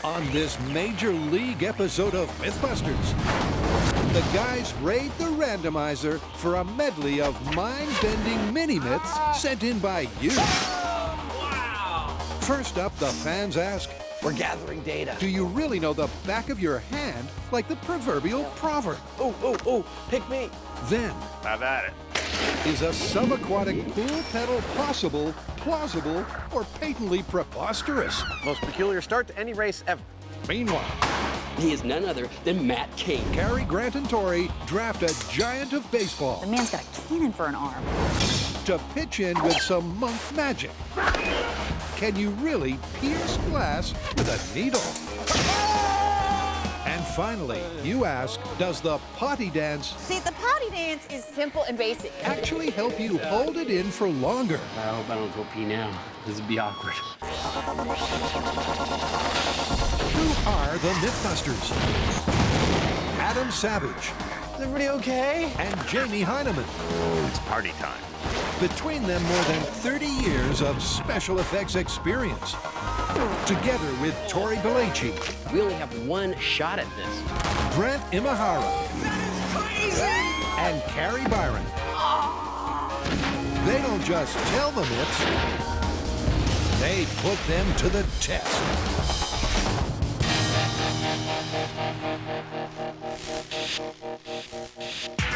On this major league episode of MythBusters, the guys raid the randomizer for a medley of mind-bending mini-myths sent in by you. Wow! First up, the fans ask, we're gathering data. do you really know the back of your hand like the proverbial proverb? Oh, pick me. Then, Have at it. is a subaquatic pool pedal possible, plausible, or patently preposterous? Most peculiar start to any race ever. Meanwhile, He is none other than Matt King. Cary Grant and Tori draft a giant of baseball The man's got a cannon for an arm. to pitch in with some monk magic. Can you really pierce glass with a needle? And finally, you ask, does the potty dance See, the potty dance is simple and basic. actually help you hold it in for longer? I hope I don't go pee now. This would be awkward. Who are the MythBusters? Adam Savage Is everybody okay? and Jamie Heineman. It's party time. Between them, more than 30 years of special effects experience. Together with Tori Belleci, We only have one shot at this. Grant Imahara, and Carrie Byron. They don't just tell the myths, they put them to the test.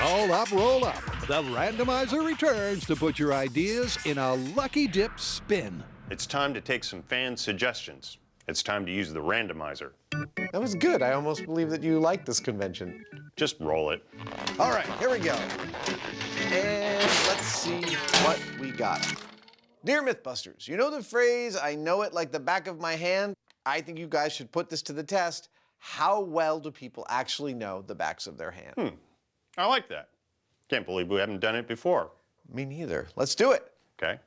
Roll up, roll up. The randomizer returns to put your ideas in a lucky dip spin. It's time to take some fan suggestions. It's time to use the randomizer. That was good. I almost believe that you like this convention. Just roll it. All right, here we go. And let's see what we got. Dear MythBusters, you know the phrase, I know it like the back of my hand? I think you guys should put this to the test. How well do people actually know the backs of their hand? I like that. Can't believe we haven't done it before. Me neither. Let's do it. Okay.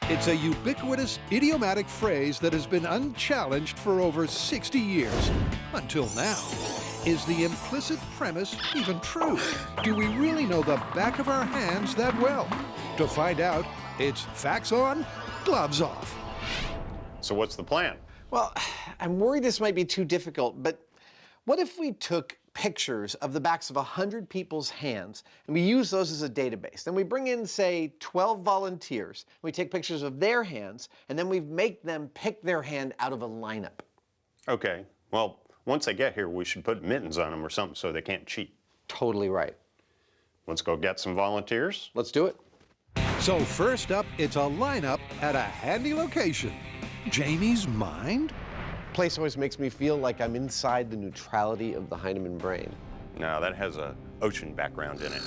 It's a ubiquitous, idiomatic phrase that has been unchallenged for over 60 years. Until now. Is the implicit premise even true? Do we really know the back of our hands that well? To find out, it's facts on, gloves off. So what's the plan? Well, I'm worried this might be too difficult, but what if we took pictures of the backs of 100 people's hands and we use those as a database? Then we bring in, say, 12 volunteers, we take pictures of their hands, and then we make them pick their hand out of a lineup. Okay. Well, once they get here, we should put mittens on them or something so they can't cheat. Totally right. Let's go get some volunteers. Let's do it. So first up, it's a lineup at a handy location. Jamie's mind? Place always makes me feel like I'm inside the neutrality of the Heinemann brain. No, that has a ocean background in it.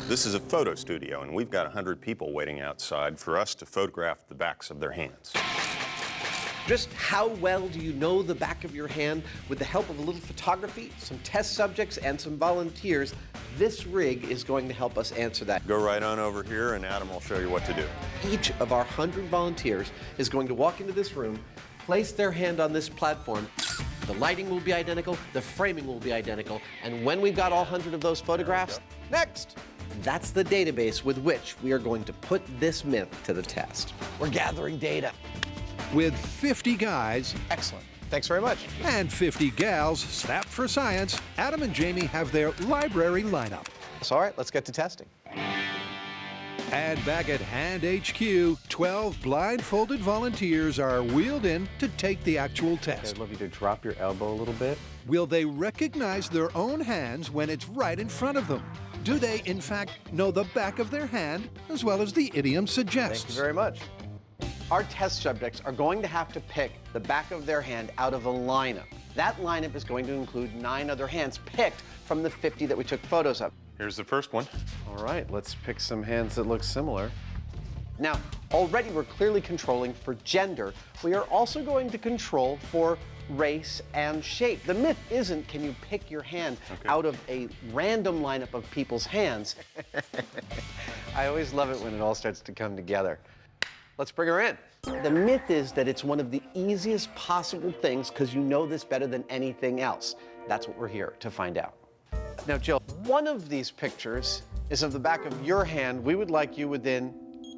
This is a photo studio, and we've got 100 people waiting outside for us to photograph the backs of their hands. Just how well do you know the back of your hand? With the help of a little photography, some test subjects, and some volunteers, this rig is going to help us answer that. Go right on over here, and Adam will show you what to do. Each of our 100 volunteers is going to walk into this room, place their hand on this platform. The lighting will be identical, the framing will be identical, and when we've got all 100 of those photographs, next! That's the database with which we are going to put this myth to the test. We're gathering data. With 50 guys Excellent. Thanks very much. and 50 gals snapped for science, Adam and Jamie have their library lineup. So, all right, let's get to testing. And back at Hand HQ, 12 blindfolded volunteers are wheeled in to take the actual test. I'd love you to drop your elbow a little bit. Will they recognize their own hands when it's right in front of them? Do they, in fact, know the back of their hand as well as the idiom suggests? Thank you very much. Our test subjects are going to have to pick the back of their hand out of a lineup. That lineup is going to include 9 other hands picked from the 50 that we took photos of. Here's the first one. All right, let's pick some hands that look similar. Now, already we're clearly controlling for gender. We are also going to control for race and shape. The myth isn't, can you pick your hand out of a random lineup of people's hands? I always love it when it all starts to come together. Let's bring her in. The myth is that it's one of the easiest possible things because you know this better than anything else. That's what we're here to find out. Now, Jill, one of these pictures is of the back of your hand. We would like you within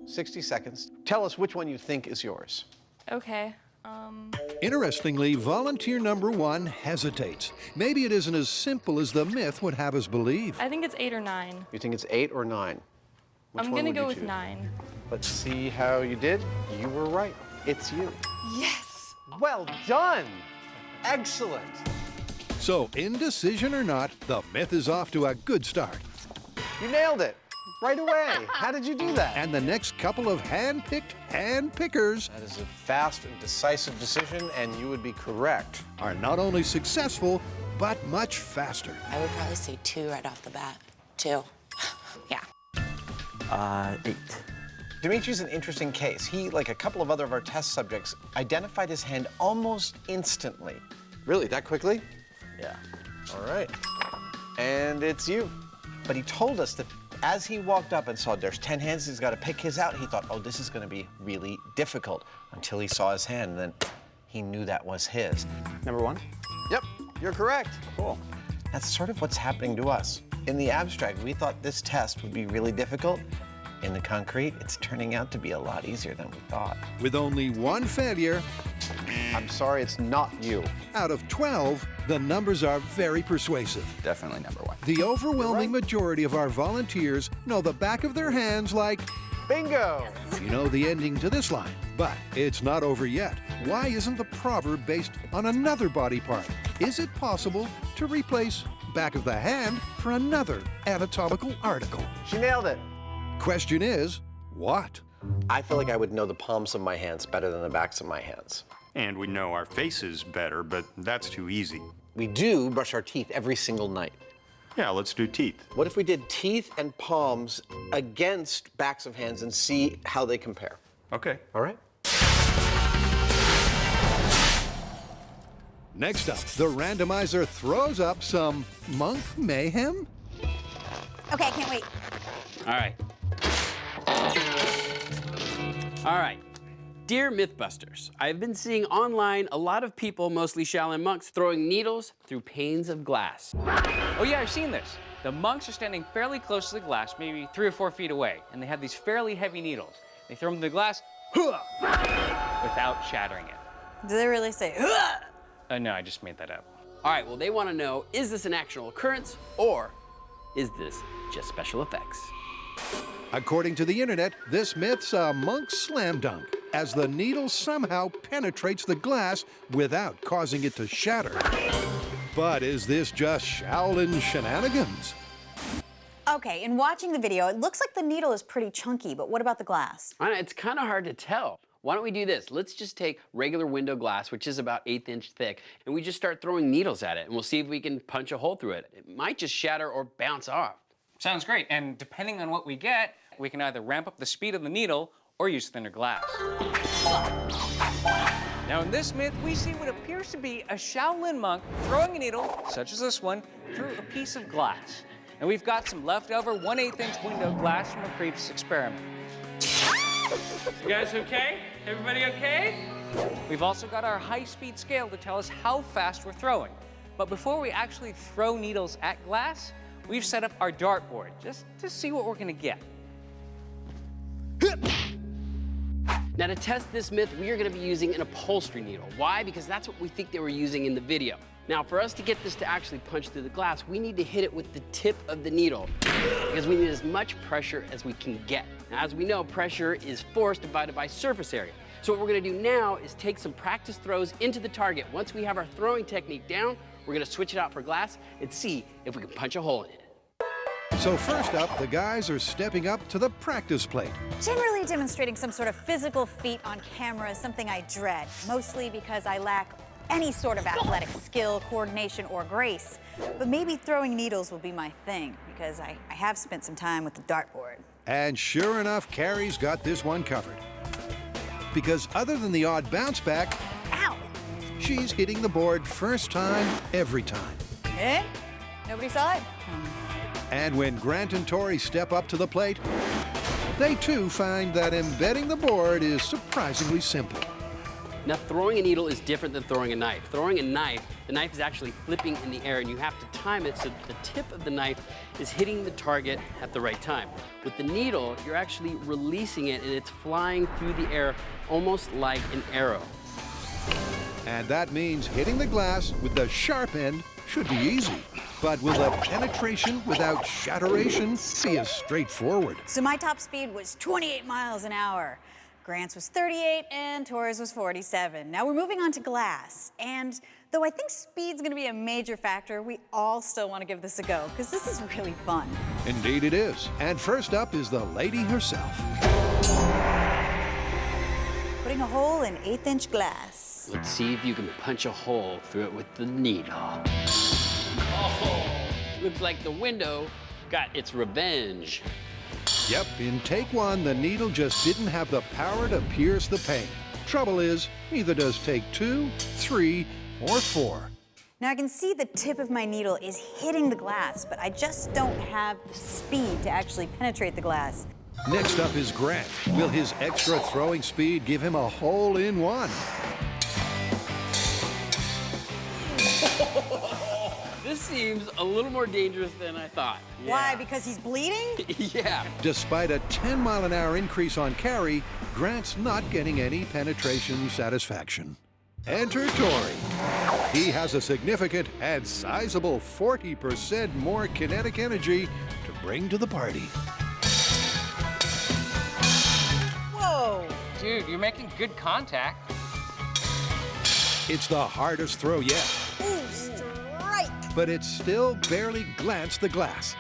60 seconds. Tell us which one you think is yours. Okay. Interestingly, volunteer number 1 hesitates. Maybe it isn't as simple as the myth would have us believe. I think it's 8 or 9. You think it's 8 or 9? Which I'm one gonna would go you with choose? 9. Let's see how you did. You were right. It's you. Yes! Well done. Excellent. So, indecision or not, the myth is off to a good start. You nailed it right away. How did you do that? And the next couple of hand-picked hand-pickers That is a fast and decisive decision, and you would be correct. are not only successful, but much faster. I would probably say 2 right off the bat. 2. Yeah. 8. Dimitri's an interesting case. He, like a couple of other of our test subjects, identified his hand almost instantly. Really, that quickly? Yeah. All right. And it's you. But he told us that as he walked up and saw there's 10 hands, he's got to pick his out, he thought, oh, this is going to be really difficult, until he saw his hand, and then he knew that was his. Number 1? Yep, you're correct. Cool. That's sort of what's happening to us. In the abstract, we thought this test would be really difficult. In the concrete, it's turning out to be a lot easier than we thought. With only 1 failure I'm sorry, it's not you. out of 12, the numbers are very persuasive. Definitely number 1. The overwhelming majority of our volunteers know the back of their hands like, Bingo! you know the ending to this line. But it's not over yet. Why isn't the proverb based on another body part? Is it possible to replace back of the hand for another anatomical article? She nailed it. Question is, what? I feel like I would know the palms of my hands better than the backs of my hands. And we know our faces better, but that's too easy. We do brush our teeth every single night. Yeah, let's do teeth. What if we did teeth and palms against backs of hands and see how they compare? Okay. All right? Next up, the randomizer throws up some monk mayhem? Okay, I can't wait. All right. All right. Dear MythBusters, I've been seeing online a lot of people, mostly Shaolin monks, throwing needles through panes of glass. Oh yeah, I've seen this. The monks are standing fairly close to the glass, maybe 3 or 4 feet away, and they have these fairly heavy needles. They throw them in the glass without shattering it. Do they really say, "Ugh"? No, I just made that up. All right, well, they want to know, is this an actual occurrence or is this just special effects? According to the internet, this myth's a monk slam dunk, as the needle somehow penetrates the glass without causing it to shatter. But is this just Shaolin shenanigans? Okay, in watching the video, it looks like the needle is pretty chunky, but what about the glass? I know, it's kind of hard to tell. Why don't we do this? Let's just take regular window glass, which is about 1/8 inch thick, and we just start throwing needles at it, and we'll see if we can punch a hole through it. It might just shatter or bounce off. Sounds great, and depending on what we get, we can either ramp up the speed of the needle or use thinner glass. Now in this myth, we see what appears to be a Shaolin monk throwing a needle, such as this one, through a piece of glass. And we've got some leftover 1/8 inch window glass from a previous experiment. You guys okay? Everybody okay? We've also got our high-speed scale to tell us how fast we're throwing. But before we actually throw needles at glass, we've set up our dartboard just to see what we're gonna get. Now to test this myth, we are going to be using an upholstery needle. Why? Because that's what we think they were using in the video. Now for us to get this to actually punch through the glass, we need to hit it with the tip of the needle because we need as much pressure as we can get. Now, as we know, pressure is force divided by surface area. So what we're going to do now is take some practice throws into the target. Once we have our throwing technique down, we're going to switch it out for glass and see if we can punch a hole in it. So first up, the guys are stepping up to the practice plate. Generally demonstrating some sort of physical feat on camera is something I dread, mostly because I lack any sort of athletic skill, coordination, or grace. But maybe throwing needles will be my thing, because I have spent some time with the dartboard. And sure enough, Carrie's got this one covered. Because other than the odd bounce back, Ow! she's hitting the board first time, every time. Eh? Nobody saw it? And when Grant and Tori step up to the plate, they too find that embedding the board is surprisingly simple. Now throwing a needle is different than throwing a knife. Throwing a knife, the knife is actually flipping in the air and you have to time it so that the tip of the knife is hitting the target at the right time. With the needle, you're actually releasing it and it's flying through the air almost like an arrow. And that means hitting the glass with the sharp end should be easy. But will the penetration without shatteration be as straightforward? So my top speed was 28 miles an hour. Grant's was 38 and Torres was 47. Now we're moving on to glass. And though I think speed's gonna be a major factor, we all still wanna give this a go, because this is really fun. Indeed it is. And first up is the lady herself. Putting a hole in 1/8-inch glass. Let's see if you can punch a hole through it with the needle. Oh, looks like the window got its revenge. Yep, in take one, the needle just didn't have the power to pierce the paint. Trouble is, neither does take 2, 3, or 4. Now I can see the tip of my needle is hitting the glass, but I just don't have the speed to actually penetrate the glass. Next up is Grant. Will his extra throwing speed give him a hole in one? This seems a little more dangerous than I thought. Why? Because he's bleeding? Yeah. Despite a 10-mile-an-hour increase on carry, Grant's not getting any penetration satisfaction. Enter Tori. He has a significant and sizable 40% more kinetic energy to bring to the party. Whoa! Dude, you're making good contact. It's the hardest throw yet, Ooh, strike! but it still barely glanced the glass.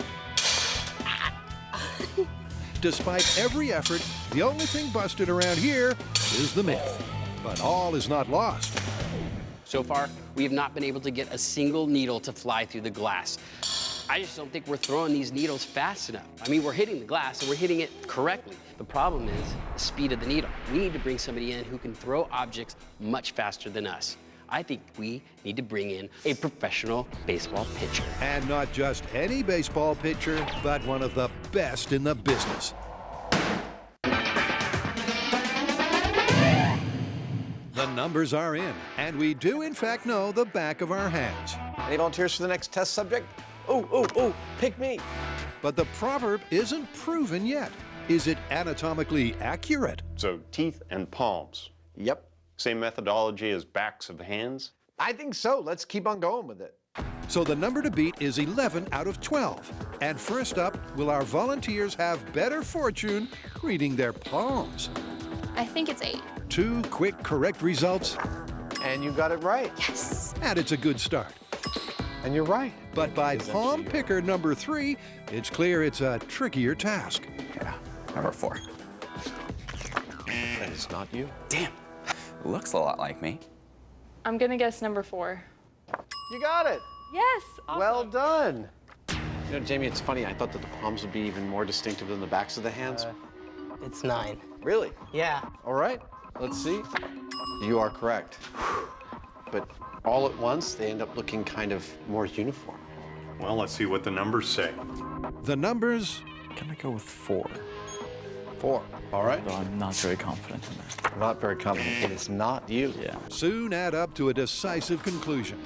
Despite every effort, the only thing busted around here is the myth. But all is not lost. So far, we have not been able to get a single needle to fly through the glass. I just don't think we're throwing these needles fast enough. I mean, we're hitting the glass and we're hitting it correctly. The problem is the speed of the needle. We need to bring somebody in who can throw objects much faster than us. I think we need to bring in a professional baseball pitcher. And not just any baseball pitcher, but one of the best in the business. The numbers are in, and we do in fact know the back of our hands. Any volunteers for the next test subject? Oh, pick me. But the proverb isn't proven yet. Is it anatomically accurate? So teeth and palms. Yep. Same methodology as backs of hands. I think so. Let's keep on going with it. So the number to beat is 11 out of 12. And first up, will our volunteers have better fortune reading their palms? I think it's 8. 2 quick correct results, And you got it right. Yes. and it's a good start. And you're right. But by palm picker number 3, it's clear it's a trickier task. Yeah. Number 4. That is not you. Damn. Looks a lot like me. I'm gonna guess number 4. You got it. Yes. Awesome. Well done. You know, Jamie, it's funny. I thought that the palms would be even more distinctive than the backs of the hands. It's 9. Really? Yeah. All right. Let's see. You are correct. But all at once, they end up looking kind of more uniform. Well, let's see what the numbers say. The numbers, I'm gonna go with 4. 4. All right. Though I'm not very confident in that. Not very confident. It is not you. Yeah. soon add up to a decisive conclusion.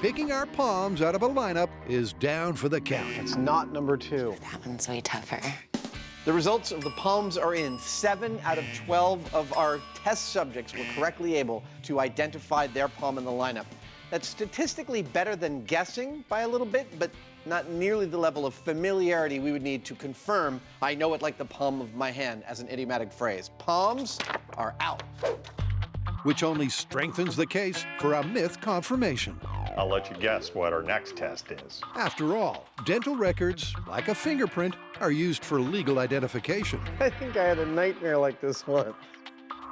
Picking our palms out of a lineup is down for the count. It's not number 2. That one's way tougher. The results of the palms are in. 7 out of 12 of our test subjects were correctly able to identify their palm in the lineup. That's statistically better than guessing by a little bit, but not nearly the level of familiarity we would need to confirm I know it like the palm of my hand as an idiomatic phrase. Palms are out. Which only strengthens the case for a myth confirmation. I'll let you guess what our next test is. After all, dental records, like a fingerprint, are used for legal identification. I think I had a nightmare like this once.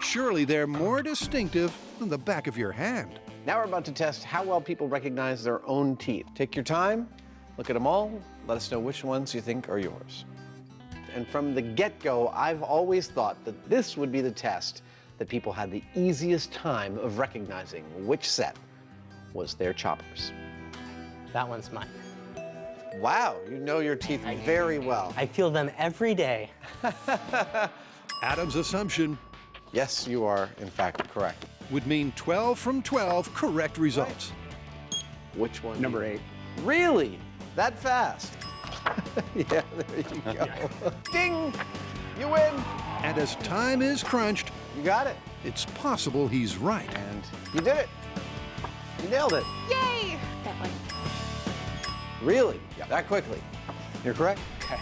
Surely they're more distinctive than the back of your hand. Now we're about to test how well people recognize their own teeth. Take your time, look at them all, let us know which ones you think are yours. And from the get-go, I've always thought that this would be the test that people had the easiest time of recognizing which set was their choppers. That one's mine. Wow, you know your teeth very well. I feel them every day. Adam's assumption Yes, you are, in fact, correct. would mean 12 from 12 correct results. Which one? Number 8. Really? That fast? Yeah, there you go. Ding! You win! And as time is crunched, You got it. it's possible he's right. And you did it. You nailed it. Yay! That one. Really? That quickly? You're correct? Okay.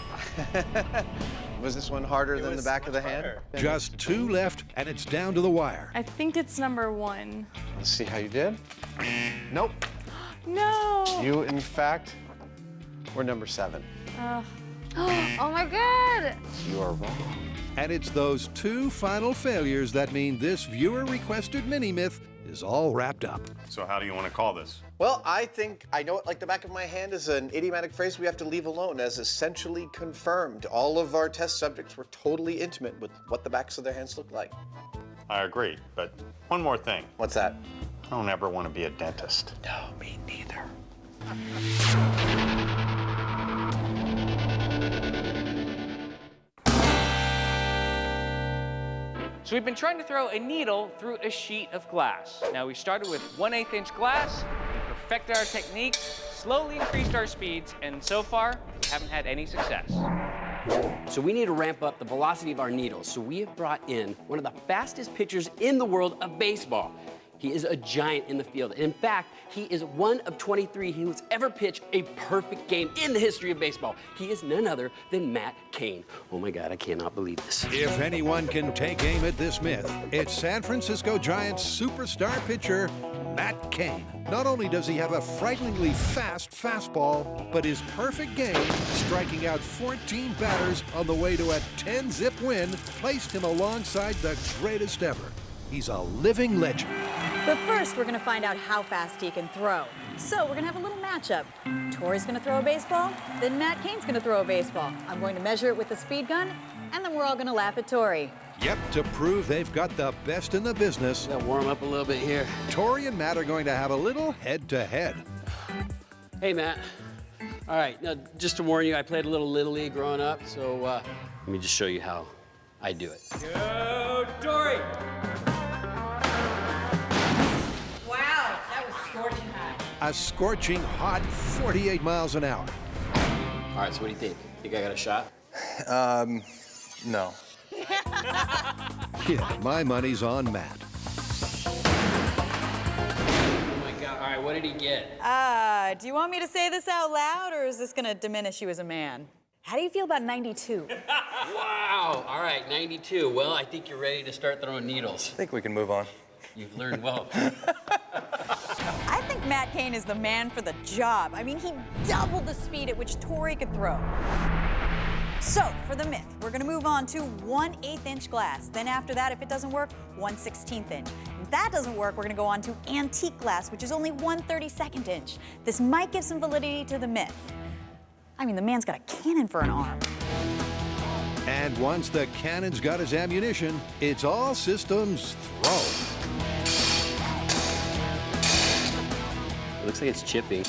Was this one harder than the back of the hand? Just 2 left, and it's down to the wire. I think it's number 1. Let's see how you did. Nope. No! You, in fact, were number 7. Oh my God! You are wrong. And it's those 2 final failures that mean this viewer-requested mini-myth is all wrapped up. So how do you want to call this? Well, I think I know it like the back of my hand is an idiomatic phrase we have to leave alone as essentially confirmed. All of our test subjects were totally intimate with what the backs of their hands look like. I agree, but one more thing. What's that? I don't ever want to be a dentist. No, me neither. So we've been trying to throw a needle through a sheet of glass. Now we started with 1/8 inch glass, we perfected our technique, slowly increased our speeds, and so far, we haven't had any success. So we need to ramp up the velocity of our needles. So we have brought in one of the fastest pitchers in the world of baseball. He is a giant in the field. And in fact, he is one of 23 who has ever pitched a perfect game in the history of baseball. He is none other than Matt Cain. Oh my God, I cannot believe this. If anyone can take aim at this myth, it's San Francisco Giants superstar pitcher, Matt Cain. Not only does he have a frighteningly fast fastball, but his perfect game, striking out 14 batters on the way to a 10-zip win, placed him alongside the greatest ever. He's a living legend. But first, we're gonna find out how fast he can throw. So we're gonna have a little matchup. Tori's gonna throw a baseball, then Matt Cain's gonna throw a baseball. I'm going to measure it with the speed gun, and then we're all gonna laugh at Tori. Yep, to prove they've got the best in the business, Gotta warm up a little bit here. Tori and Matt are going to have a little head-to-head. Hey, Matt. All right, now, just to warn you, I played a little Little League growing up, so let me just show you how I do it. Go, Dory! Wow, that was scorching hot. A scorching hot 48 miles an hour. All right, so what do you think? Think I got a shot? No. Yeah, my money's on Matt. Oh my God, all right, what did he get? Do you want me to say this out loud, or is this gonna diminish you as a man? How do you feel about 92? Wow, all right, 92. Well, I think you're ready to start throwing needles. I think we can move on. You've learned well. I think Matt Cain is the man for the job. I mean, he doubled the speed at which Tori could throw. So, for the myth, we're gonna move on to 1/8 inch glass. Then after that, if it doesn't work, 1/16 inch. If that doesn't work, we're gonna go on to antique glass, which is only 1/32 inch. This might give some validity to the myth. I mean, the man's got a cannon for an arm. And once the cannon's got his ammunition, it's all systems throw. It looks like it's chipping.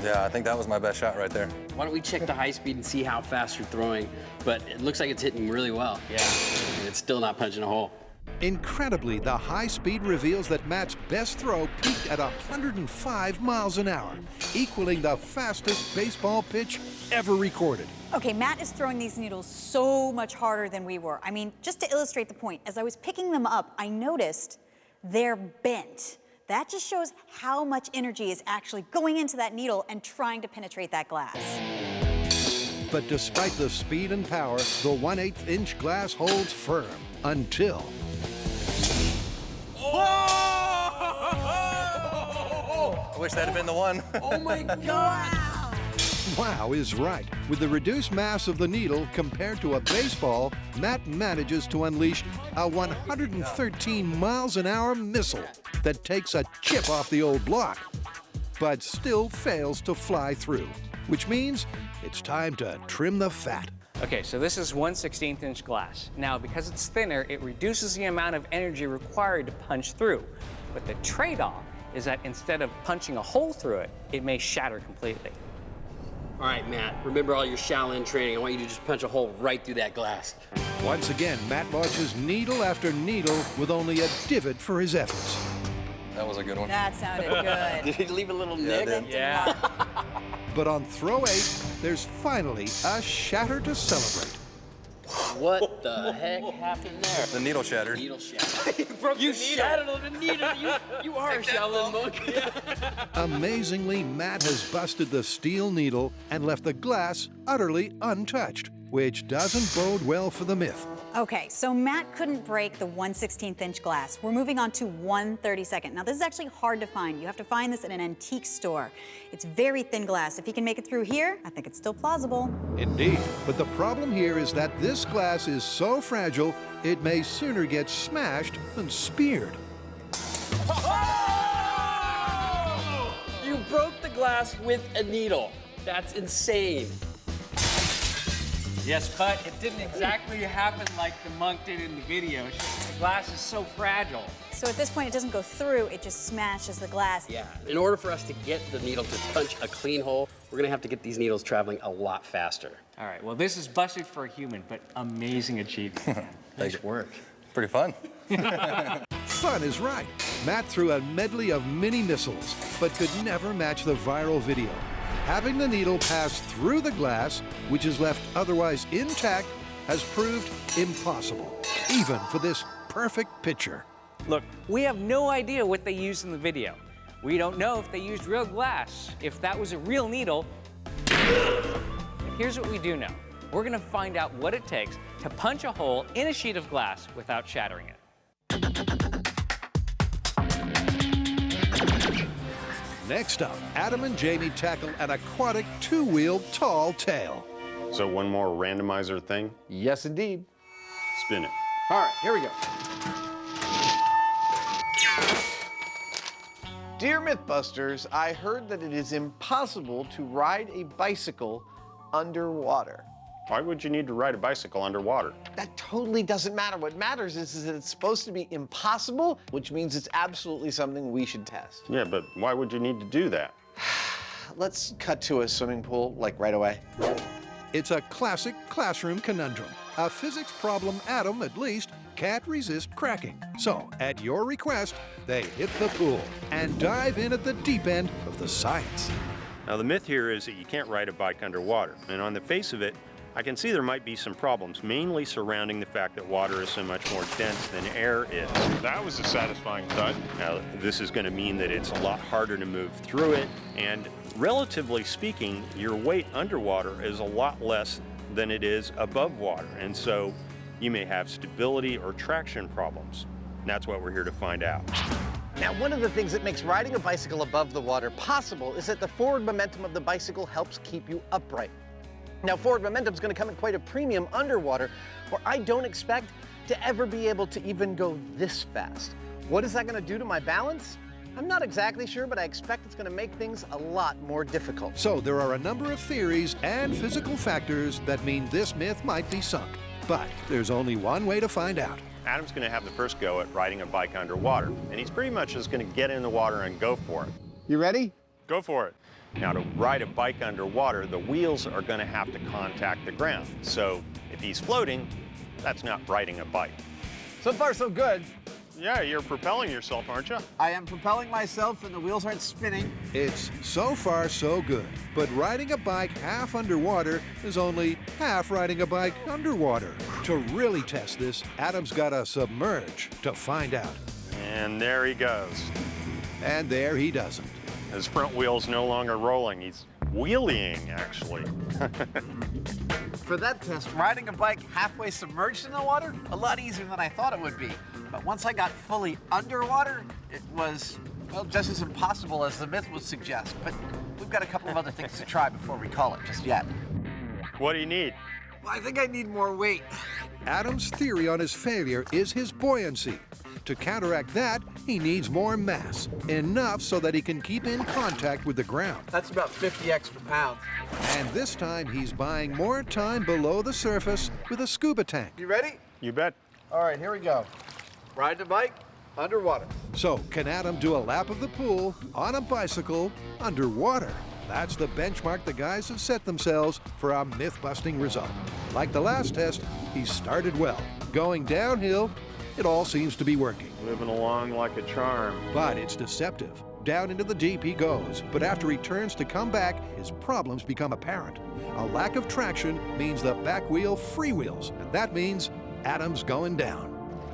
Yeah, I think that was my best shot right there. Why don't we check the high speed and see how fast you're throwing? But it looks like it's hitting really well. Yeah. And it's still not punching a hole. Incredibly, the high speed reveals that Matt's best throw peaked at 105 miles an hour, equaling the fastest baseball pitch ever recorded. Okay, Matt is throwing these needles so much harder than we were. I mean, just to illustrate the point, as I was picking them up, I noticed they're bent. That just shows how much energy is actually going into that needle and trying to penetrate that glass. But despite the speed and power, the 1/8 inch glass holds firm until... I wish that had been the one. Oh my God! Wow is right. With the reduced mass of the needle compared to a baseball, Matt manages to unleash a 113 miles an hour missile that takes a chip off the old block, but still fails to fly through, which means it's time to trim the fat. Okay, so this is 1/16 inch glass. Now, because it's thinner, it reduces the amount of energy required to punch through. But the trade-off is that instead of punching a hole through it, it may shatter completely. All right, Matt, remember all your Shaolin training. I want you to just punch a hole right through that glass. Once again, Matt launches needle after needle with only a divot for his efforts. That was a good one. That sounded good. Did he leave a little nick? Yeah. But on throw 8, there's finally a shatter to celebrate. What the heck happened there? The needle shattered. Needle shattered. You shattered the needle. You are a Shaolin monk. Amazingly, Matt has busted the steel needle and left the glass utterly untouched, which doesn't bode well for the myth. Okay, so Matt couldn't break the 1/16 inch glass. We're moving on to 1/32. Now, this is actually hard to find. You have to find this in an antique store. It's very thin glass. If he can make it through here, I think it's still plausible. Indeed, but the problem here is that this glass is so fragile, it may sooner get smashed than speared. You broke the glass with a needle. That's insane. Yes, but it didn't exactly happen like the monk did in the video. The glass is so fragile. So at this point, it doesn't go through, it just smashes the glass. Yeah. In order for us to get the needle to punch a clean hole, we're gonna have to get these needles traveling a lot faster. All right, well, this is busted for a human, but amazing achievement. Nice work. Pretty fun. Fun is right. Matt threw a medley of mini missiles, but could never match the viral video. Having the needle pass through the glass, which is left otherwise intact, has proved impossible, even for this perfect picture. Look, we have no idea what they used in the video. We don't know if they used real glass, if that was a real needle. Here's what we do know. We're gonna find out what it takes to punch a hole in a sheet of glass without shattering it. Next up, Adam and Jamie tackle an aquatic two-wheeled tall tale. So one more randomizer thing. Yes, indeed. Spin it. All right, here we go. Dear Mythbusters, I heard that it is impossible to ride a bicycle underwater. Why would you need to ride a bicycle underwater? That totally doesn't matter. What matters is that it's supposed to be impossible, which means it's absolutely something we should test. Yeah, but why would you need to do that? Let's cut to a swimming pool, like right away. It's a classic classroom conundrum, a physics problem Adam, at least, can't resist cracking. So, at your request, they hit the pool and dive in at the deep end of the science. Now, the myth here is that you can't ride a bike underwater. And on the face of it, I can see there might be some problems, mainly surrounding the fact that water is so much more dense than air is. That was a satisfying thud. Now, this is going to mean that it's a lot harder to move through it, and relatively speaking, your weight underwater is a lot less than it is above water, and so you may have stability or traction problems. And that's what we're here to find out. Now, one of the things that makes riding a bicycle above the water possible is that the forward momentum of the bicycle helps keep you upright. Now, forward momentum is going to come at quite a premium underwater, where I don't expect to ever be able to even go this fast. What is that going to do to my balance? I'm not exactly sure, but I expect it's going to make things a lot more difficult. So there are a number of theories and physical factors that mean this myth might be sunk. But there's only one way to find out. Adam's going to have the first go at riding a bike underwater, and he's pretty much just going to get in the water and go for it. You ready? Go for it. Now, to ride a bike underwater, the wheels are going to have to contact the ground. So if he's floating, that's not riding a bike. So far, so good. Yeah, you're propelling yourself, aren't you? I am propelling myself and the wheels aren't spinning. It's so far so good, but riding a bike half underwater is only half riding a bike underwater. To really test this, Adam's got to submerge to find out. And there he goes. And there he doesn't. His front wheel's no longer rolling. He's wheeling, actually. For that test, riding a bike halfway submerged in the water, a lot easier than I thought it would be. But once I got fully underwater, it was, well, just as impossible as the myth would suggest. But we've got a couple of other things to try before we call it just yet. What do you need? Well, I think I need more weight. Adam's theory on his failure is his buoyancy. To counteract that, he needs more mass, enough so that he can keep in contact with the ground. That's about 50 extra pounds. And this time, he's buying more time below the surface with a scuba tank. You ready? You bet. All right, here we go. Ride the bike underwater. So, can Adam do a lap of the pool on a bicycle underwater? That's the benchmark the guys have set themselves for a myth-busting result. Like the last test, he started well. Going downhill, it all seems to be working. Moving along like a charm. But it's deceptive. down into the deep he goes. But after he turns to come back, his problems become apparent. A lack of traction means the back wheel freewheels, and that means Adam's going down.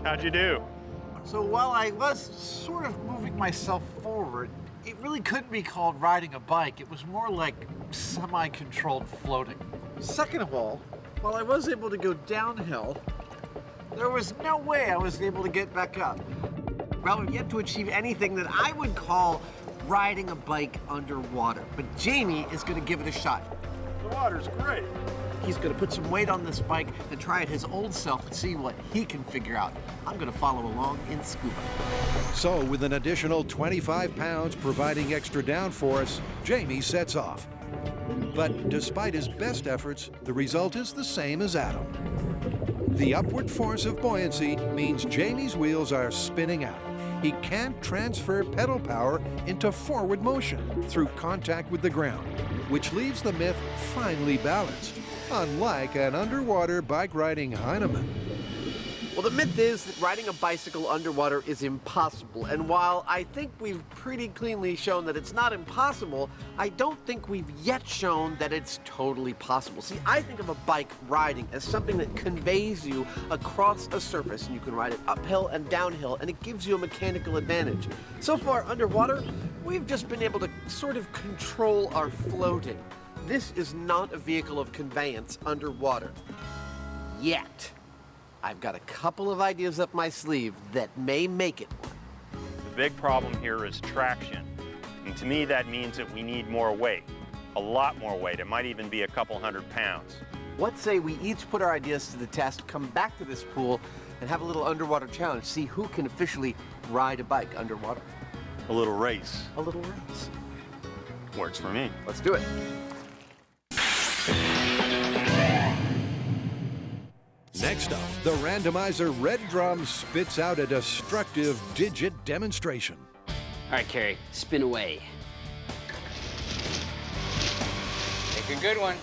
How'd you do? So while I was sort of moving myself forward, it really couldn't be called riding a bike. It was more like semi-controlled floating. Second of all, while I was able to go downhill, there was no way I was able to get back up. Well, we've yet to achieve anything that I would call riding a bike underwater, but Jamie is going to give it a shot. The water's great. He's going to put some weight on this bike and try it his old self and see what he can figure out. I'm going to follow along in scuba. So, with an additional 25 pounds providing extra downforce, Jamie sets off. But despite his best efforts, the result is the same as Adam. The upward force of buoyancy means Jamie's wheels are spinning out. He can't transfer pedal power into forward motion through contact with the ground, which leaves the Myth finely balanced, unlike an underwater bike riding Heinemann. Well, the myth is that riding a bicycle underwater is impossible. And while I think we've pretty cleanly shown that it's not impossible, I don't think we've yet shown that it's totally possible. See, I think of a bike riding as something that conveys you across a surface, and you can ride it uphill and downhill, and it gives you a mechanical advantage. So far, underwater, we've just been able to sort of control our floating. This is not a vehicle of conveyance underwater. Yet. I've got a couple of ideas up my sleeve that may make it one. The big problem here is traction. And to me, that means that we need more weight. A lot more weight. It might even be a couple 100 pounds. What say we each put our ideas to the test, come back to this pool, and have a little underwater challenge, see who can officially ride a bike underwater. A little race. A little race. Works for me. Let's do it. Next up, the randomizer Red Drum spits out a destructive digit demonstration. All right, Carrie, spin away. Make a good one.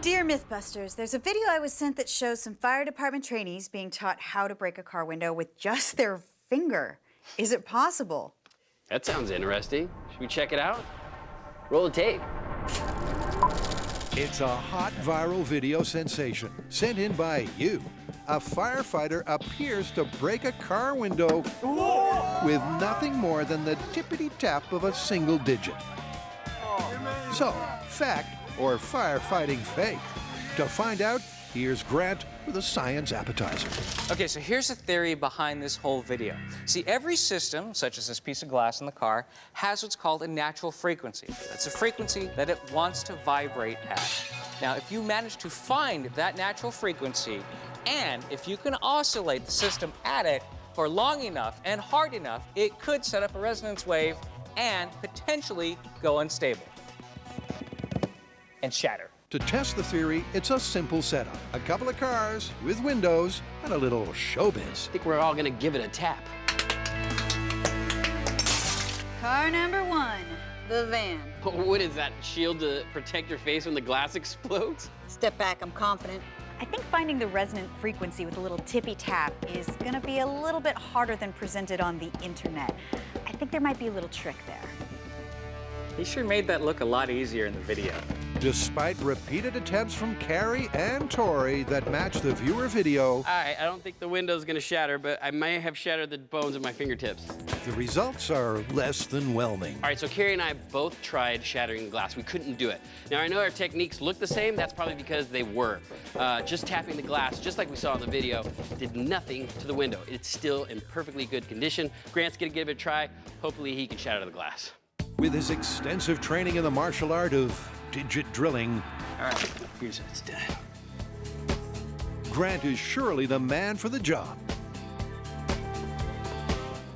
Dear MythBusters, there's a video I was sent that shows some fire department trainees being taught how to break a car window with just their finger. Is it possible? That sounds interesting. Should we check it out? Roll the tape. It's a hot viral video sensation sent in by you. A firefighter appears to break a car window with nothing more than the tippity-tap of a single digit. So, fact or firefighting fake? To find out, here's Grant with a science appetizer. Okay, so here's the theory behind this whole video. See, every system, such as this piece of glass in the car, has what's called a natural frequency. That's a frequency that it wants to vibrate at. Now, if you manage to find that natural frequency, and if you can oscillate the system at it for long enough and hard enough, it could set up a resonance wave and potentially go unstable and shatter. To test the theory, it's a simple setup. A couple of cars with windows and a little showbiz. I think we're all gonna give it a tap. Car number one, the van. What is that, shield to protect your face when the glass explodes? Step back, I'm confident. I think finding the resonant frequency with a little tippy tap is gonna be a little bit harder than presented on the internet. I think there might be a little trick there. He sure made that look a lot easier in the video. Despite repeated attempts from Carrie and Tori that match the viewer video, All right, I don't think the window's gonna shatter, but I may have shattered the bones of my fingertips. the results are less than whelming. All right, so Carrie and I both tried shattering the glass. We couldn't do it. Now, I know our techniques look the same. That's probably because they were. Just tapping the glass, just like we saw in the video, did nothing to the window. It's still in perfectly good condition. Grant's gonna give it a try. Hopefully he can shatter the glass. With his extensive training in the martial art of digit drilling, All right, here's what it's done. Grant is surely the man for the job.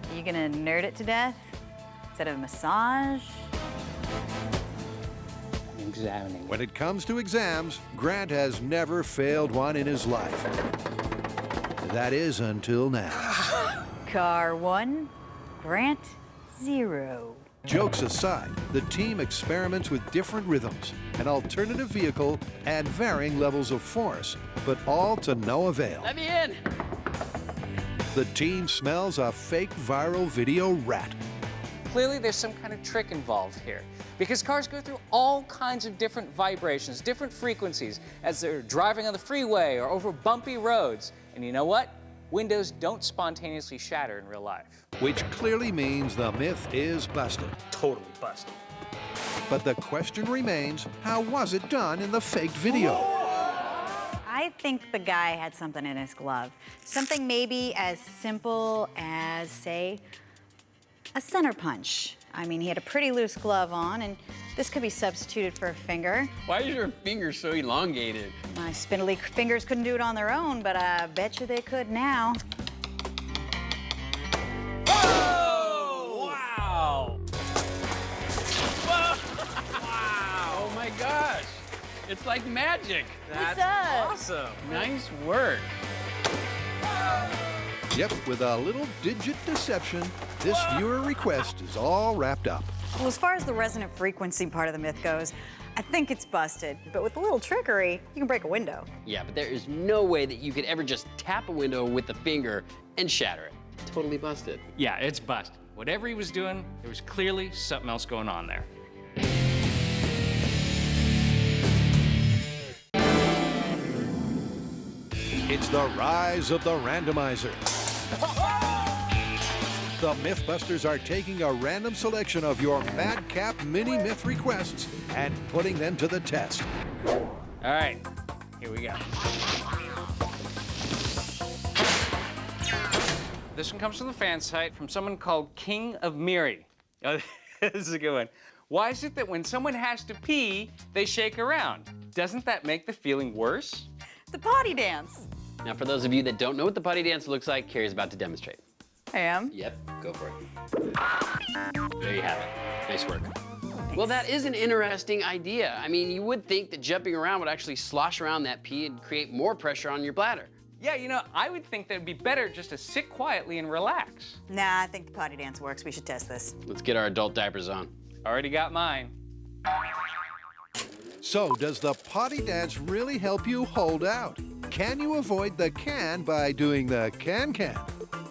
Are you gonna nerd it to death? Instead of a massage? I'm examining. When it comes to exams, Grant has never failed one in his life. That is until now. Car one, Grant zero. Jokes aside, the team experiments with different rhythms, an alternative vehicle, and varying levels of force, but all to no avail. Let me in. The team smells a fake viral video rat. Clearly, there's some kind of trick involved here, because cars go through all kinds of different vibrations, different frequencies, as they're driving on the freeway or over bumpy roads. And you know what? Windows don't spontaneously shatter in real life. Which clearly means the myth is busted. Totally busted. But the question remains, how was it done in the faked video? I think the guy had something in his glove. Something maybe as simple as, say, a center punch. I mean, he had a pretty loose glove on, and this could be substituted for a finger. Why is your finger so elongated? My spindly fingers couldn't do it on their own, but I bet you they could now. Whoa! Wow! Wow! Oh my gosh! It's like magic. That's up? awesome. Nice work. Yep, with a little digit deception, this viewer request is all wrapped up. Well, as far as the resonant frequency part of the myth goes, I think it's busted. But with a little trickery, you can break a window. Yeah, but there is no way that you could ever just tap a window with a finger and shatter it. Totally busted. Yeah, it's busted. Whatever he was doing, there was clearly something else going on there. It's the rise of the randomizer. The MythBusters are taking a random selection of your madcap mini myth requests and putting them to the test. All right, here we go. This one comes from the fan site from someone called King of Miri. Oh, this is a good one. Why is it that when someone has to pee, they shake around? Doesn't that make the feeling worse? The potty dance. Now, for those of you that don't know what the potty dance looks like, Carrie's about to demonstrate. I am. Yep, go for it. There you have it. Nice work. Well, that is an interesting idea. I mean, you would think that jumping around would actually slosh around that pee and create more pressure on your bladder. Yeah, you know, I would think that it'd be better just to sit quietly and relax. Nah, I think the potty dance works. We should test this. Let's get our adult diapers on. Already got mine. So, does the potty dance really help you hold out? Can you avoid the can by doing the can-can?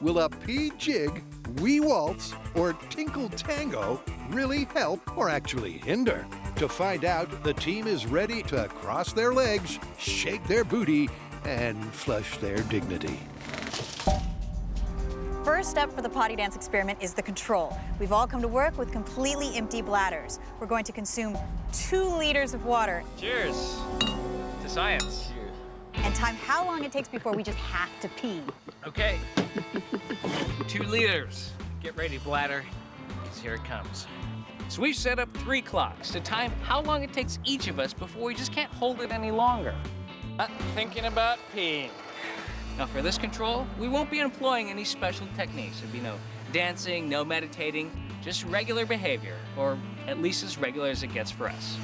Will a pee jig, wee waltz, or tinkle tango really help or actually hinder? To find out, the team is ready to cross their legs, shake their booty, and flush their dignity. First up for the potty dance experiment is the control. We've all come to work with completely empty bladders. We're going to consume 2 liters of water Cheers to science. and time how long it takes before we just have to pee. Okay, 2 liters. Get ready, bladder, because here it comes. So we've set up 3 clocks to time how long it takes each of us before we just can't hold it any longer. Thinking about peeing. Now for this control, we won't be employing any special techniques. There'd be no dancing, no meditating, just regular behavior, or at least as regular as it gets for us.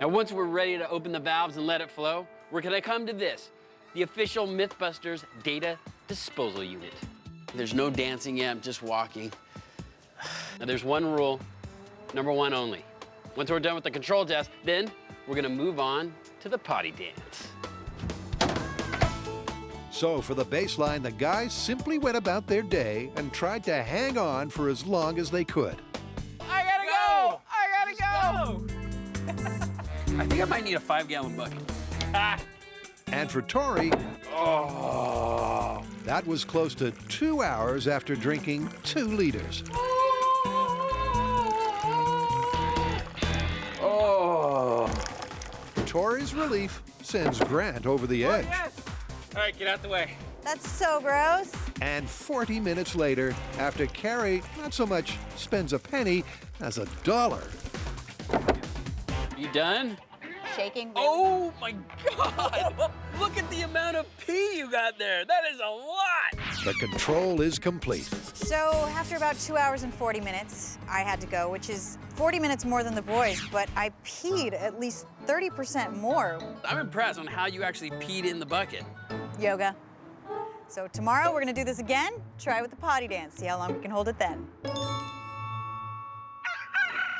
Now, once we're ready to open the valves and let it flow, we're gonna come to this, the official MythBusters data disposal unit. There's no dancing yet, I'm just walking. Now, there's one rule, number 1 only. Once we're done with the control test, then we're gonna move on to the potty dance. So, for the baseline, the guys simply went about their day and tried to hang on for as long as they could. I gotta go! I gotta go! I think I might need a 5-gallon bucket. And for Tori, that was close to 2 hours after drinking 2 liters. Tori's relief sends Grant over the edge. Yes! All right, get out the way. That's so gross. And 40 minutes later, after Carrie not so much spends a penny as $1. You done? Shaking. Oh my God! Look at the amount of pee you got there. That is a lot. The control is complete. So after about 2 hours and 40 minutes, I had to go, which is 40 minutes more than the boys, but I peed at least 30% more. I'm impressed on how you actually peed in the bucket. Yoga. So tomorrow we're gonna do this again, try with the potty dance, see how long we can hold it then.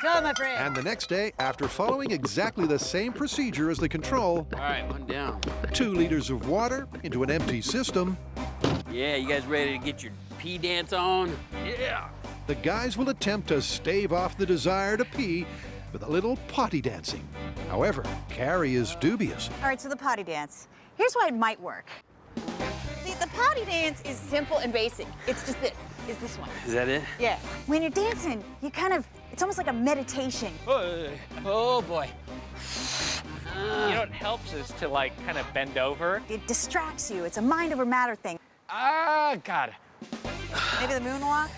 Go, my friend. And the next day, after following exactly the same procedure as the control, All right, one down. 2 liters of water into an empty system, Yeah, you guys ready to get your pee dance on? Yeah. the guys will attempt to stave off the desire to pee with a little potty dancing. However, Carrie is dubious. All right, so the potty dance. Here's why it might work. See, the potty dance is simple and basic. It's just this. It's this one. Is that it? Yeah. When you're dancing, you kind of, it's almost like a meditation. Oh boy. You know what helps is to like kind of bend over. It distracts you. It's a mind over matter thing. Ah, God. Maybe the moonwalk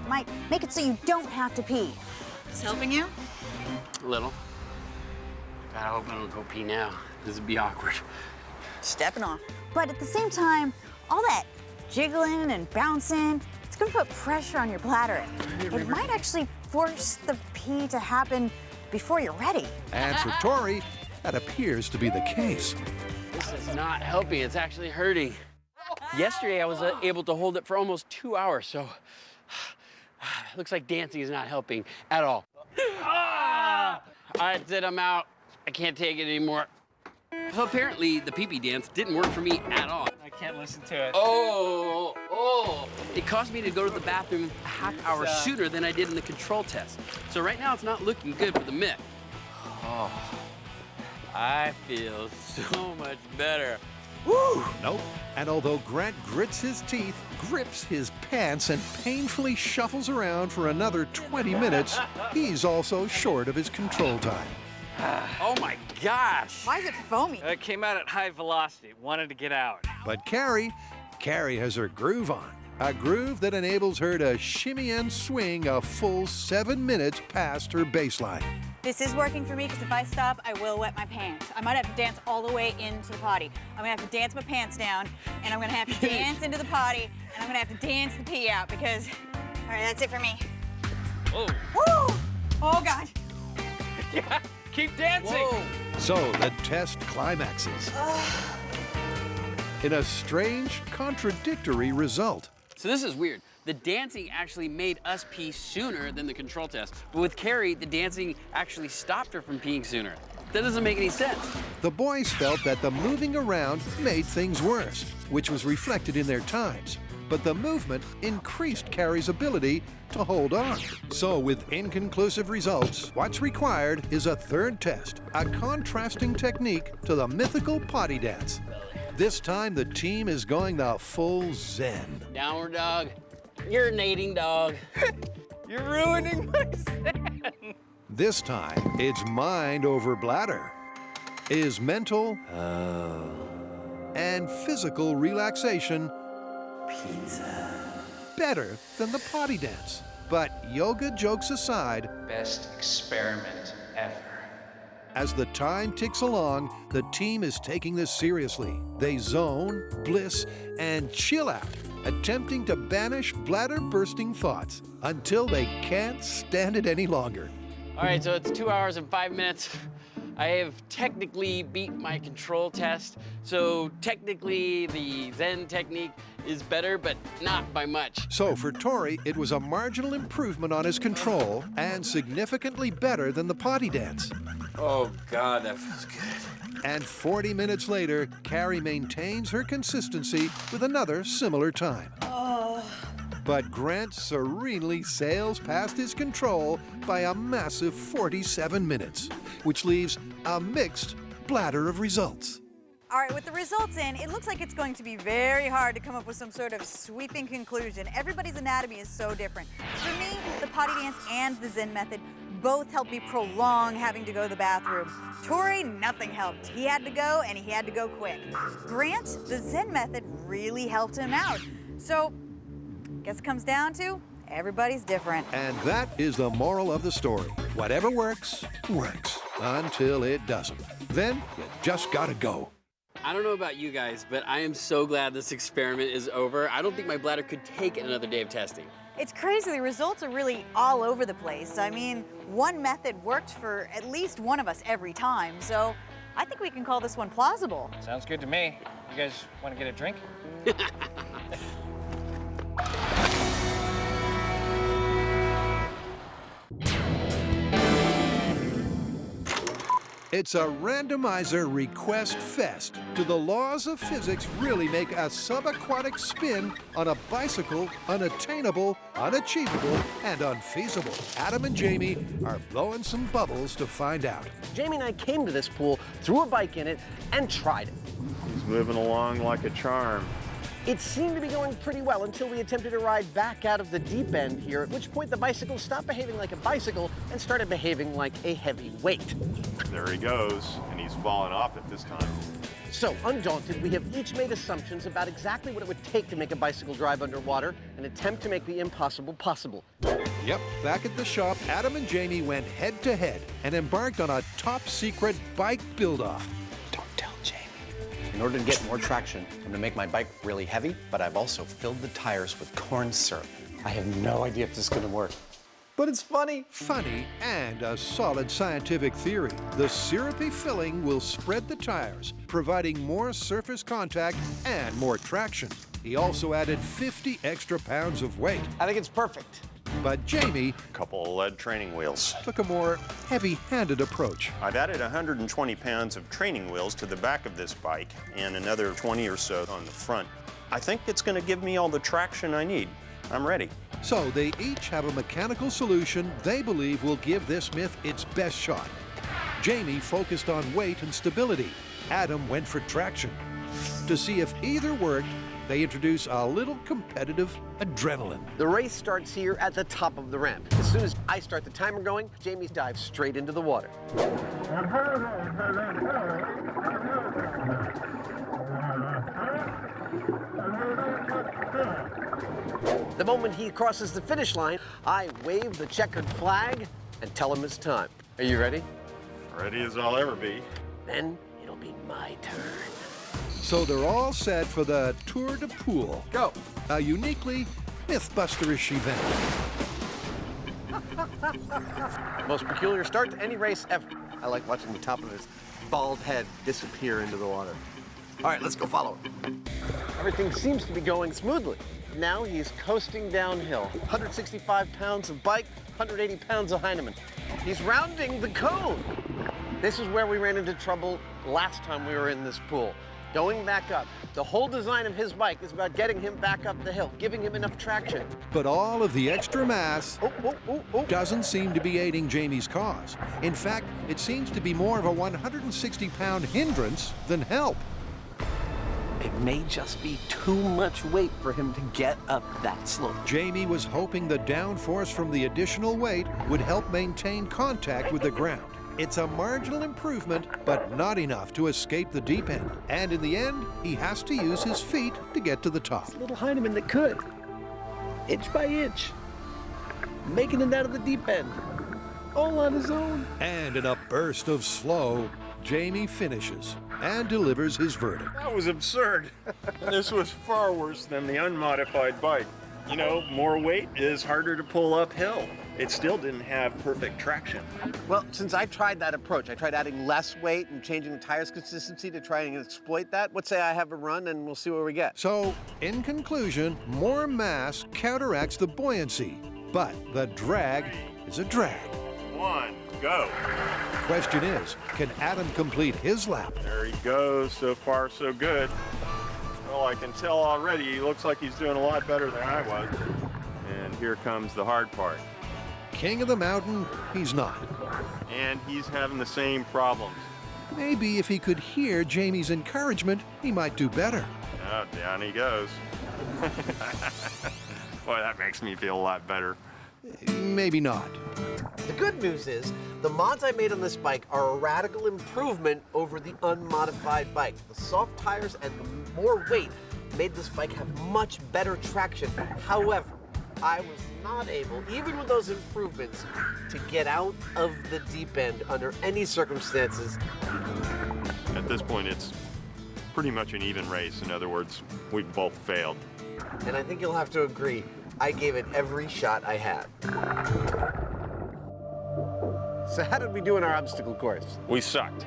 might make it so you don't have to pee. It's helping you? A little. God, I hope I don't go pee now. This would be awkward. Stepping off. But at the same time, all that jiggling and bouncing, it's gonna put pressure on your bladder. It might actually force the pee to happen before you're ready. And for Tori, that appears to be the case. This is not helping, it's actually hurting. Yesterday, I was able to hold it for almost 2 hours, so looks like dancing is not helping at all. That's it, I'm out. I can't take it anymore. So apparently, the pee-pee dance didn't work for me at all. I can't listen to it. Oh. It caused me to go to the bathroom a half hour sooner than I did in the control test. So right now, it's not looking good for the myth. Oh, I feel so much better. Woo! Nope. And although Grant grits his teeth, grips his pants, and painfully shuffles around for another 20 minutes, he's also short of his control time. Oh my gosh. Why is it foamy? It came out at high velocity. Wanted to get out. But Carrie has her groove on. A groove that enables her to shimmy and swing a full 7 minutes past her baseline. This is working for me because if I stop, I will wet my pants. I might have to dance all the way into the potty. I'm gonna have to dance my pants down, and I'm gonna have to dance into the potty, and I'm gonna have to dance the pee out because, all right, that's it for me. Oh. Woo! Oh, God. Yeah, keep dancing. Whoa. So the test climaxes in a strange, contradictory result. So this is weird. The dancing actually made us pee sooner than the control test. But with Carrie, the dancing actually stopped her from peeing sooner. That doesn't make any sense. The boys felt that the moving around made things worse, which was reflected in their times. But the movement increased Carrie's ability to hold on. So with inconclusive results, what's required is a third test, a contrasting technique to the mythical potty dance. This time, the team is going the full Zen. Downward dog. Urinating dog. You're ruining my zen. This time, it's mind over bladder. Is mental and physical relaxation better than the potty dance? But yoga jokes aside, Best experiment ever. as the time ticks along, the team is taking this seriously. They zone, bliss, and chill out, attempting to banish bladder-bursting thoughts until they can't stand it any longer. All right, so it's 2 hours and 5 minutes. I have technically beat my control test. So technically the Zen technique is better, but not by much. So for Tori, it was a marginal improvement on his control and significantly better than the potty dance. Oh God, that feels good. And 40 minutes later, Carrie maintains her consistency with another similar time. But Grant serenely sails past his control by a massive 47 minutes, which leaves a mixed bladder of results. All right, with the results in, it looks like it's going to be very hard to come up with some sort of sweeping conclusion. Everybody's anatomy is so different. For me, the potty dance and the Zen method both helped me prolong having to go to the bathroom. Tori, nothing helped. He had to go, and he had to go quick. Grant, the Zen method really helped him out. So, guess it comes down to everybody's different. And that is the moral of the story. Whatever works, works, until it doesn't. Then you just gotta go. I don't know about you guys, but I am so glad this experiment is over. I don't think my bladder could take another day of testing. It's crazy, the results are really all over the place. I mean, one method worked for at least one of us every time, so I think we can call this one plausible. Sounds good to me. You guys want to get a drink? It's a randomizer request fest. Do the laws of physics really make a subaquatic spin on a bicycle unattainable, unachievable, and unfeasible? Adam and Jamie are blowing some bubbles to find out. Jamie and I came to this pool, threw a bike in it, and tried it. He's moving along like a charm. It seemed to be going pretty well until we attempted to ride back out of the deep end here, at which point the bicycle stopped behaving like a bicycle and started behaving like a heavy weight. There he goes, and he's fallen off it this time. So, undaunted, we have each made assumptions about exactly what it would take to make a bicycle drive underwater and attempt to make the impossible possible. Yep, back at the shop, Adam and Jamie went head to head and embarked on a top secret bike build-off. Don't tell Jamie. In order to get more traction, I'm gonna make my bike really heavy, but I've also filled the tires with corn syrup. I have no idea if this is gonna work. But it's funny. Funny and a solid scientific theory. The syrupy filling will spread the tires, providing more surface contact and more traction. He also added 50 extra pounds of weight. I think it's perfect. But Jamie A couple of lead training wheels. took a more heavy-handed approach. I've added 120 pounds of training wheels to the back of this bike and another 20 or so on the front. I think it's going to give me all the traction I need. I'm ready. So they each have a mechanical solution they believe will give this myth its best shot. Jamie focused on weight and stability. Adam went for traction. To see if either worked, they introduce a little competitive adrenaline. The race starts here at the top of the ramp. As soon as I start the timer going, Jamie dives straight into the water. The moment he crosses the finish line, I wave the checkered flag and tell him it's time. Are you ready? Ready as I'll ever be. Then it'll be my turn. So they're all set for the Tour de Pool. Go. A uniquely MythBusterish event. Most peculiar start to any race ever. I like watching the top of his bald head disappear into the water. All right, let's go follow him. Everything seems to be going smoothly. Now he's coasting downhill. 165 pounds of bike, 180 pounds of Heinemann. He's rounding the cone. This is where we ran into trouble last time we were in this pool. Going back up. The whole design of his bike is about getting him back up the hill, giving him enough traction. But all of the extra mass doesn't seem to be aiding Jamie's cause. In fact, it seems to be more of a 160-pound hindrance than help. It may just be too much weight for him to get up that slope. Jamie was hoping the downforce from the additional weight would help maintain contact with the ground. It's a marginal improvement, but not enough to escape the deep end. And in the end, he has to use his feet to get to the top. It's little Heinemann that could, inch by inch, making it out of the deep end, all on his own. And in a burst of slow, Jamie finishes and delivers his verdict. That was absurd. This was far worse than the unmodified bike. You know, more weight is harder to pull uphill. It still didn't have perfect traction. Well, since I tried that approach, I tried adding less weight and changing the tire's consistency to try and exploit that. Let's say I have a run and we'll see where we get. So, in conclusion, more mass counteracts the buoyancy, but the drag is a drag. 1, go. Question is, can Adam complete his lap? There he goes. So far, so good. Well, I can tell already he looks like he's doing a lot better than I was. And here comes the hard part. King of the mountain, he's not. And he's having the same problems. Maybe if he could hear Jamie's encouragement, he might do better. Oh, down he goes. Boy, that makes me feel a lot better. Maybe not. The good news is, the mods I made on this bike are a radical improvement over the unmodified bike. The soft tires and the more weight made this bike have much better traction. However, I was not able, even with those improvements, to get out of the deep end under any circumstances. At this point, it's pretty much an even race. In other words, we've both failed. And I think you'll have to agree, I gave it every shot I had. So how did we do in our obstacle course? We sucked.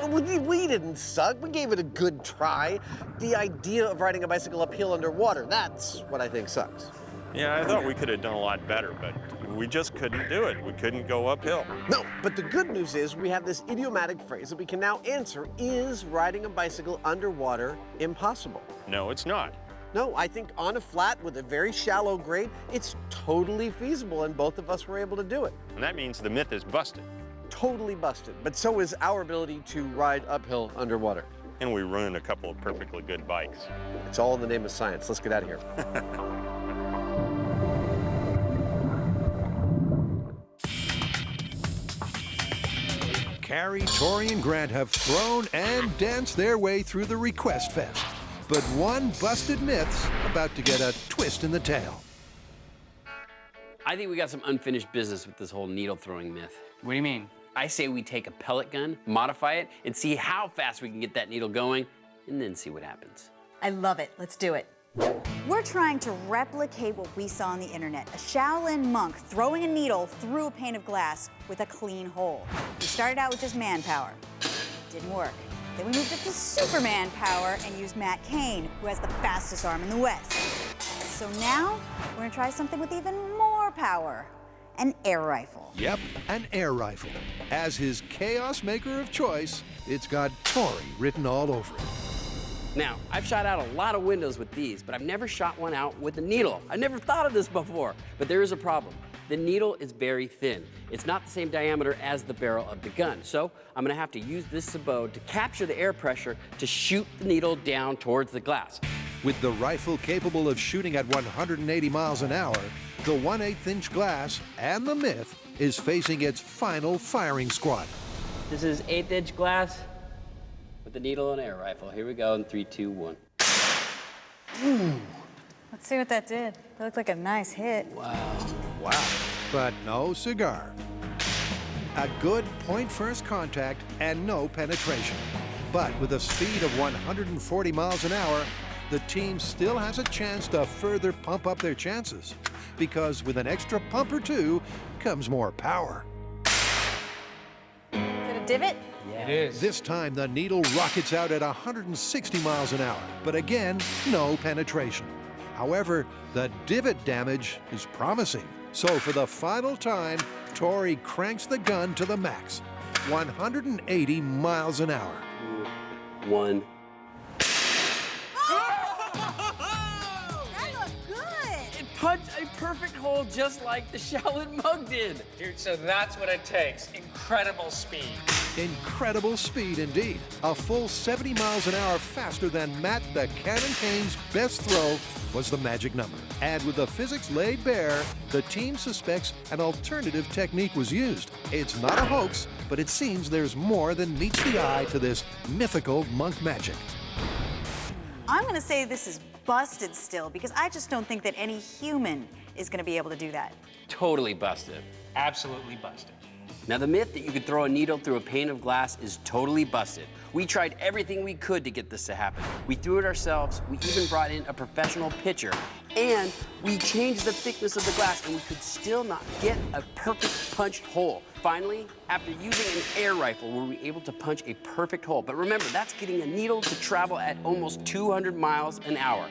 We didn't suck. We gave it a good try. The idea of riding a bicycle uphill underwater, that's what I think sucks. Yeah, I thought we could have done a lot better, but we just couldn't do it. We couldn't go uphill. No, but the good news is we have this idiomatic phrase that we can now answer. Is riding a bicycle underwater impossible? No, it's not. No, I think on a flat with a very shallow grade, it's totally feasible, and both of us were able to do it. And that means the myth is busted. Totally busted, but so is our ability to ride uphill underwater. And we ruined a couple of perfectly good bikes. It's all in the name of science. Let's get out of here. Carrie, Tori, and Grant have thrown and danced their way through the Request Fest. But one busted myth's about to get a twist in the tail. I think we got some unfinished business with this whole needle throwing myth. What do you mean? I say we take a pellet gun, modify it, and see how fast we can get that needle going, and then see what happens. I love it. Let's do it. We're trying to replicate what we saw on the internet, a Shaolin monk throwing a needle through a pane of glass with a clean hole. We started out with just manpower. Didn't work. Then we moved up to Superman power and used Matt Cain, who has the fastest arm in the West. So now, we're gonna try something with even more power, an air rifle. Yep, an air rifle. As his chaos maker of choice, it's got Tori written all over it. Now, I've shot out a lot of windows with these, but I've never shot one out with a needle. I never thought of this before, but there is a problem. The needle is very thin. It's not the same diameter as the barrel of the gun. So I'm gonna have to use this sabot to capture the air pressure to shoot the needle down towards the glass. With the rifle capable of shooting at 180 miles an hour, the 1/8-inch glass and the myth is facing its final firing squad. This is 1/8-inch glass with the needle and air rifle. Here we go in 3, 2, 1. Let's see what that did. That looked like a nice hit. Wow. Wow. But no cigar. A good point-first contact and no penetration. But with a speed of 140 miles an hour, the team still has a chance to further pump up their chances. Because with an extra pump or two comes more power. Is it a divot? It is. This time, the needle rockets out at 160 miles an hour. But again, no penetration. However, the divot damage is promising. So for the final time, Tori cranks the gun to the max, 180 miles an hour. 1. That looked good! It punched a perfect hole just like the Shaolin monk did. Dude, so that's what it takes. Incredible speed. Incredible speed indeed. A full 70 miles an hour faster than Matt the Cannon Cane's best throw was the magic number. And with the physics laid bare, the team suspects an alternative technique was used. It's not a hoax, but it seems there's more than meets the eye to this mythical monk magic. I'm gonna say this is busted still, because I just don't think that any human is gonna be able to do that. Totally busted. Absolutely busted. Now, the myth that you could throw a needle through a pane of glass is totally busted. We tried everything we could to get this to happen. We threw it ourselves, we even brought in a professional pitcher, and we changed the thickness of the glass, and we could still not get a perfect punched hole. Finally, after using an air rifle, we were able to punch a perfect hole. But remember, that's getting a needle to travel at almost 200 miles an hour.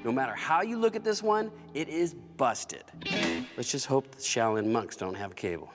No matter how you look at this one, it is busted. Let's just hope the Shaolin monks don't have cable.